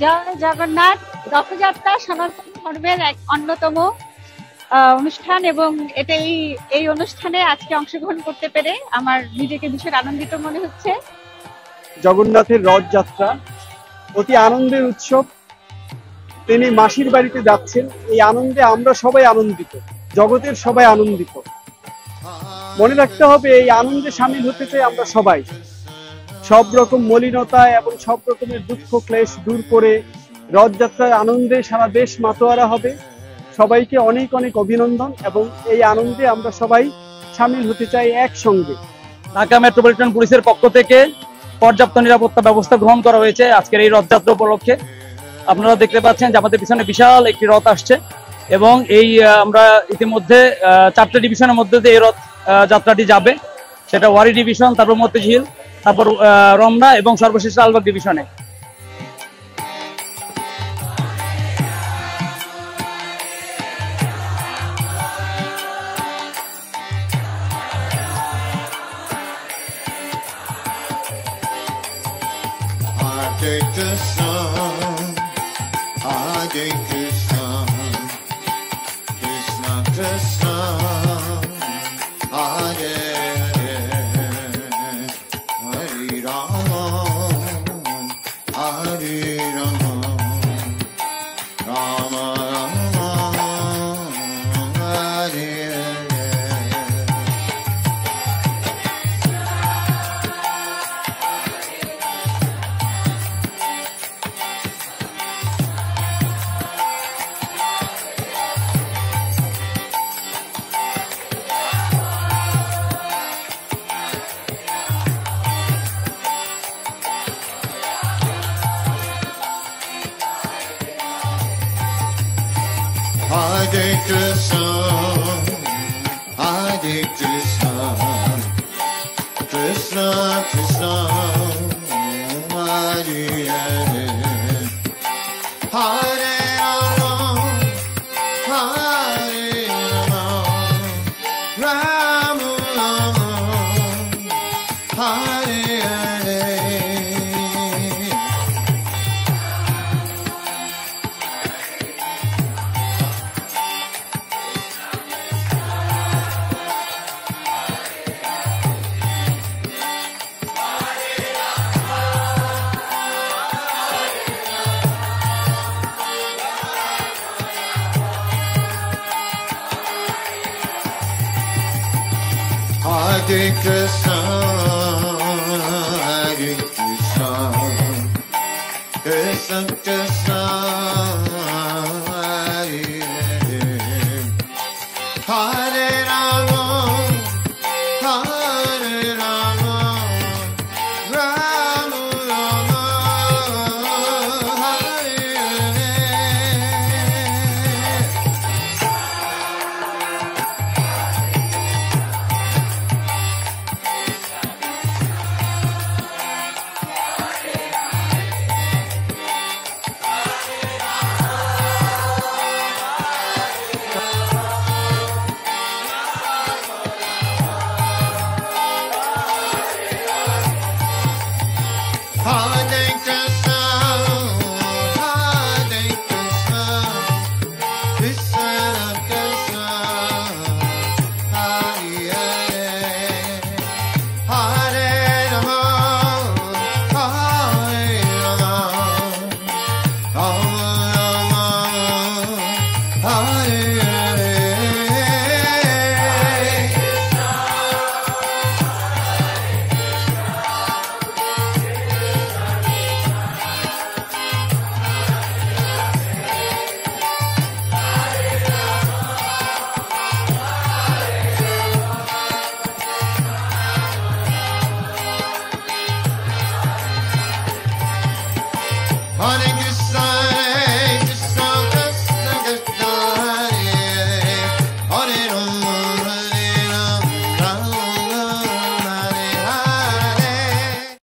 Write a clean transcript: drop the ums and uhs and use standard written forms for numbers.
জয় জগন্নাথ রথযাত্রা সনাতন ধর্মের এক অন্যতম অনুষ্ঠান এবং এই অনুষ্ঠানে আজকে অংশগ্রহণ করতে পেরে আমার নিজেকে ভীষণ আনন্দিত মনে হচ্ছে। জগন্নাথের রথযাত্রা অতি আনন্দের উৎসব। তিনি মাসির বাড়িতে যাচ্ছেন, এই আনন্দে আমরা সবাই আনন্দিত, জগতের সবাই আনন্দিত। মনে রাখতে হবে এই আনন্দে সামিল হতে চাই আমরা সবাই। সব রকম মলিনতা এবং সব রকমের দুঃখ ক্লেশ দূর করে রথযাত্রার আনন্দে সারা দেশ মাতোয়ারা হবে। সবাইকে অনেক অনেক অভিনন্দন এবং এই আনন্দে আমরা সবাই সামিল হতে চাই একসঙ্গে। ঢাকা মেট্রোপলিটন পুলিশের পক্ষ থেকে পর্যাপ্ত নিরাপত্তা ব্যবস্থা গ্রহণ করা হয়েছে আজকের এই রথযাত্রা উপলক্ষে। আপনারা দেখতে পাচ্ছেন যে আমাদের পিছনে বিশাল একটি রথ আসছে এবং এই আমরা ইতিমধ্যে 4টে ডিভিশনের মধ্যে দিয়ে এই রথ যাত্রাটি যাবে। সেটা ওয়ারি ডিভিশন, তারপর মতিঝিল, তারপর রমনা এবং সর্বশেষ লালবাগ ডিভিশনে। Hare Krishna, Hare Krishna, Krishna Krishna, Hare Hare, Hare Rama, Hare Rama, Rama Rama, Hare Hare. Hare Krishna, Hare Krishna, Krishna Krishna, Hare Hare, Hare Rama, Hare Rama, Rama Rama, Hare Hare. Hare Krishna, Hare Krishna, Krishna Krishna, Hare Hare, Hare Rama, Hare Rama, Rama Rama, Hare Hare. Hare